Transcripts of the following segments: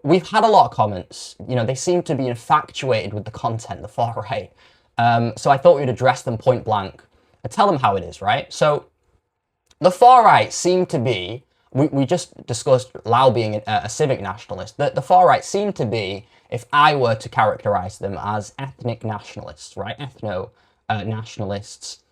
we've had a lot of comments. You know, they seem to be infatuated with the content, the far right. So I thought we'd address them point blank and tell them how it is, right? So the far right seem to be, we just discussed Lowe being a civic nationalist. The far right seem to be, if I were to characterize them, as ethnic nationalists, right? Ethno-nationalists,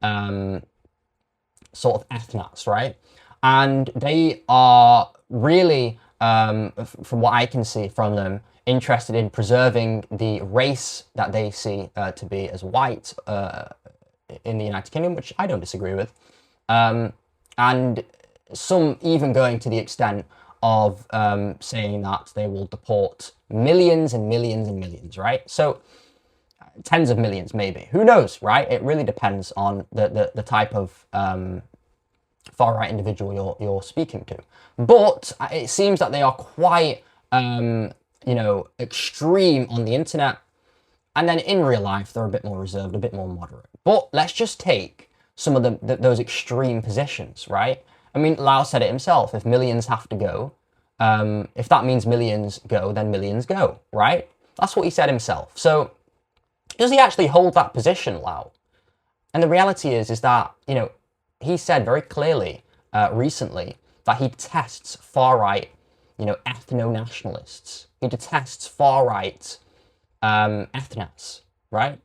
sort of ethnats, right? And they are really, from what I can see from them, interested in preserving the race that they see to be as white in the United Kingdom, which I don't disagree with. And some even going to the extent of saying that they will deport millions and millions and millions, right? So tens of millions, maybe. Who knows, right? It really depends on the type of far-right individual you're speaking to. But it seems that they are quite, extreme on the internet. And then in real life, they're a bit more reserved, a bit more moderate. But let's just take some of those extreme positions, right? I mean, Lowe said it himself. If millions have to go, if that means millions go, then millions go, right? That's what he said himself. So does he actually hold that position, Lowe? And the reality is that, he said very clearly recently that he detests far-right, ethno-nationalists. He detests far-right ethnats, right?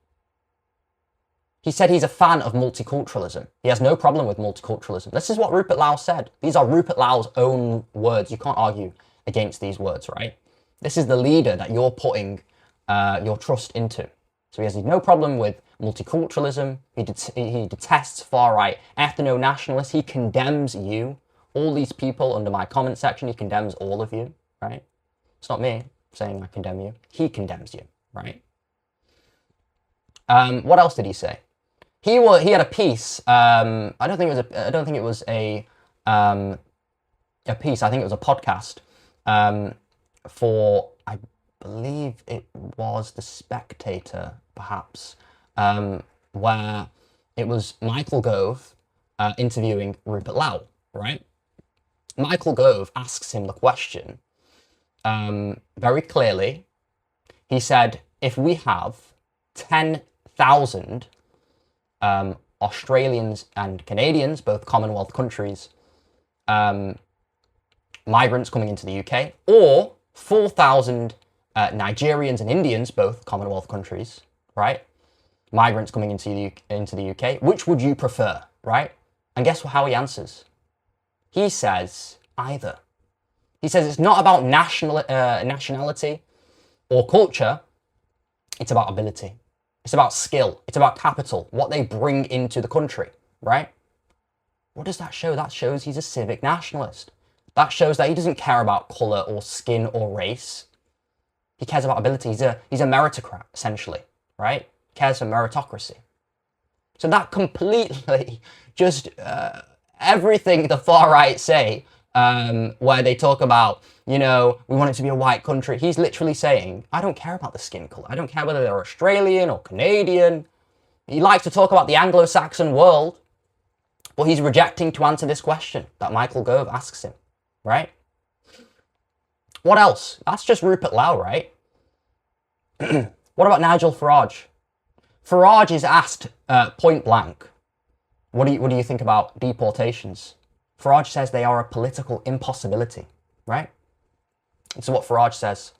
He said he's a fan of multiculturalism. He has no problem with multiculturalism. This is what Rupert Lowe said. These are Rupert Lowe's own words. You can't argue against these words, right? This is the leader that you're putting your trust into. So he has no problem with multiculturalism. He detests far-right ethno-nationalists. He condemns you. All these people under my comment section, he condemns all of you, right? It's not me saying I condemn you. He condemns you, right? What else did he say? He had a piece. I don't think it was a piece. I think it was a podcast for, I believe it was The Spectator, perhaps, where it was Michael Gove interviewing Rupert Lowe, right? Michael Gove asks him the question very clearly. He said, if we have 10,000 Australians and Canadians, both Commonwealth countries, migrants coming into the UK, or 4,000 Nigerians and Indians, both Commonwealth countries, right? Migrants coming into the UK, which would you prefer, right? And guess how he answers? He says either. He says it's not about nationality or culture, it's about ability. It's about skill. It's about capital, what they bring into the country, right? What does that show? That shows he's a civic nationalist. That shows that he doesn't care about colour or skin or race. He cares about ability. He's a meritocrat, essentially, right? He cares for meritocracy. So that completely just everything the far right say, where they talk about, we want it to be a white country. He's literally saying, I don't care about the skin colour. I don't care whether they're Australian or Canadian. He likes to talk about the Anglo-Saxon world, but he's rejecting to answer this question that Michael Gove asks him, right? What else? That's just Rupert Lowe, right? What about Nigel Farage? Farage is asked point blank, what do you think about deportations? Farage says they are a political impossibility, right? This is what Farage says.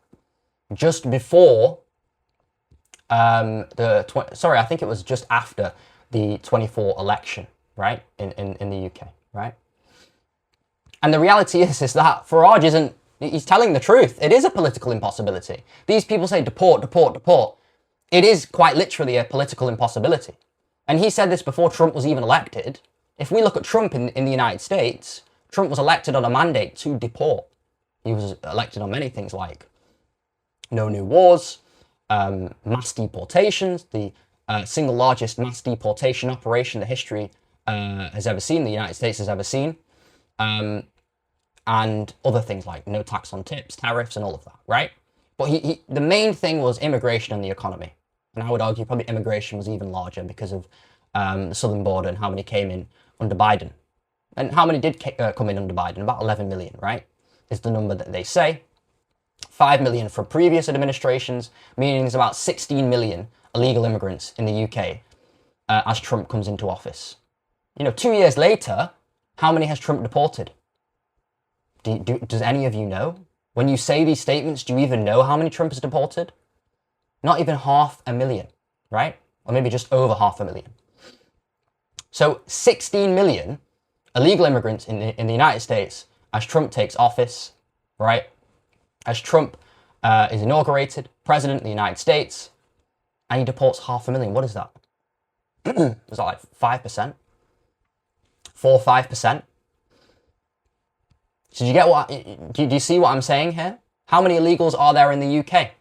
Just before I think it was just after the 24 election, right? In the UK, right? And the reality is that Farage he's telling the truth. It is a political impossibility. These people say deport, deport, deport. It is quite literally a political impossibility. And he said this before Trump was even elected. If we look at Trump in the United States, Trump was elected on a mandate to deport. He was elected on many things like no new wars, mass deportations, the single largest mass deportation operation the history has ever seen, the United States has ever seen, and other things like no tax on tips, tariffs, and all of that, right? But the main thing was immigration and the economy. And I would argue probably immigration was even larger because of the southern border and how many came in under Biden. And how many did come in under Biden? About 11 million, right? Is the number that they say. 5 million from previous administrations, meaning there's about 16 million illegal immigrants in the UK as Trump comes into office. 2 years later, how many has Trump deported? Does any of you know? When you say these statements, do you even know how many Trump has deported? Not even 500,000, right? Or maybe just over 500,000. So 16 million illegal immigrants in the United States as Trump takes office, right? As Trump is inaugurated president of the United States, and he deports 500,000. What is that? Is that like 5%? 4 or 5%? So do you get what? Do you see what I'm saying here? How many illegals are there in the UK?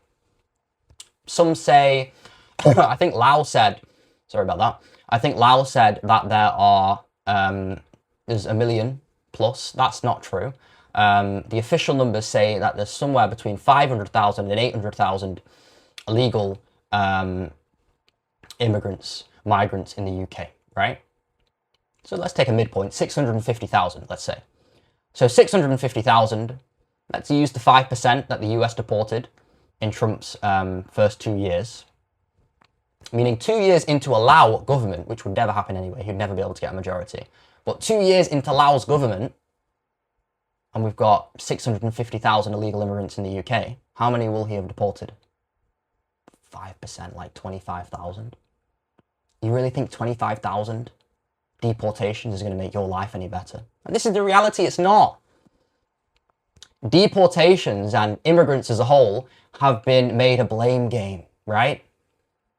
Some say, I think Lowe said, sorry about that. I think Lowe said that there are, there's 1 million plus. That's not true. The official numbers say that there's somewhere between 500,000 and 800,000 illegal migrants in the UK, right? So let's take a midpoint, 650,000, let's say. So 650,000, let's use the 5% that the US deported in Trump's first 2 years. Meaning 2 years into a Lowe government, which would never happen anyway, he'd never be able to get a majority. But 2 years into Lowe's government, and we've got 650,000 illegal immigrants in the UK, how many will he have deported? 5%, like 25,000. You really think 25,000 deportations is going to make your life any better? And this is the reality, it's not. Deportations and immigrants as a whole have been made a blame game, right?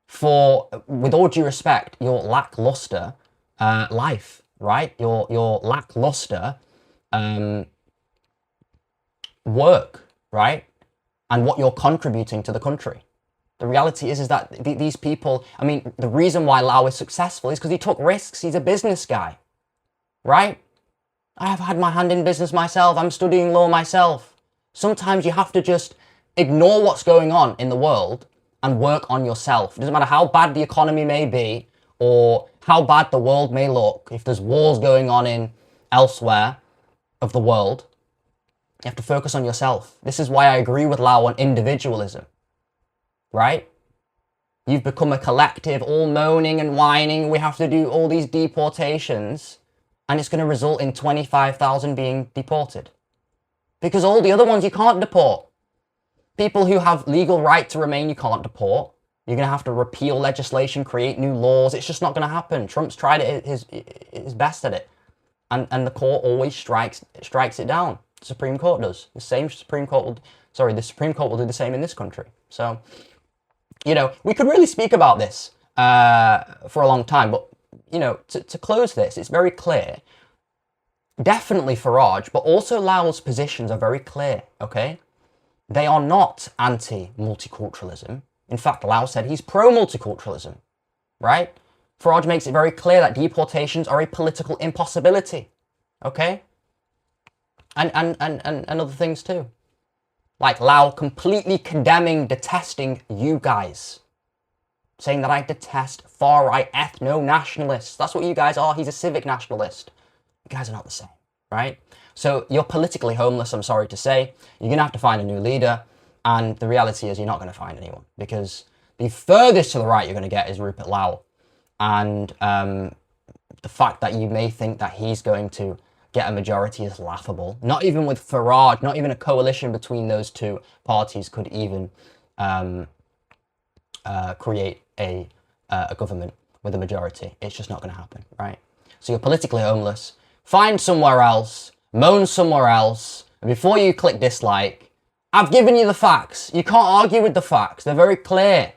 For, with all due respect, your lackluster life, right? Your lackluster work, right? And what you're contributing to the country. The reality is that these people, I mean, the reason why Lowe is successful is because he took risks. He's a business guy, right? I have had my hand in business myself. I'm studying law myself. Sometimes you have to just ignore what's going on in the world and work on yourself. It doesn't matter how bad the economy may be or how bad the world may look. If there's wars going on in elsewhere of the world, you have to focus on yourself. This is why I agree with Lowe on individualism, right? You've become a collective, all moaning and whining. We have to do all these deportations, and it's going to result in 25,000 being deported. Because all the other ones you can't deport. People who have legal right to remain, you can't deport. You're going to have to repeal legislation, create new laws. It's just not going to happen. Trump's tried his best at it. And the court always strikes it down. The Supreme Court does. The Supreme Court will do the same in this country. So, we could really speak about this for a long time, but, to close this, it's very clear. Definitely Farage, but also Lowe's positions are very clear, okay? They are not anti-multiculturalism. In fact, Lowe said he's pro-multiculturalism, right? Farage makes it very clear that deportations are a political impossibility, okay? And other things too. Like Lowe completely condemning, detesting you guys. Saying that I detest far-right ethno-nationalists. That's what you guys are. He's a civic nationalist. You guys are not the same, right? So you're politically homeless, I'm sorry to say. You're going to have to find a new leader. And the reality is you're not going to find anyone. Because the furthest to the right you're going to get is Rupert Lowe. And the fact that you may think that he's going to get a majority is laughable. Not even with Farage, not even a coalition between those two parties could even create a government with a majority. It's just not going to happen, right? So you're politically homeless. Find somewhere else, moan somewhere else, and before you click dislike, I've given you the facts. You can't argue with the facts. They're very clear.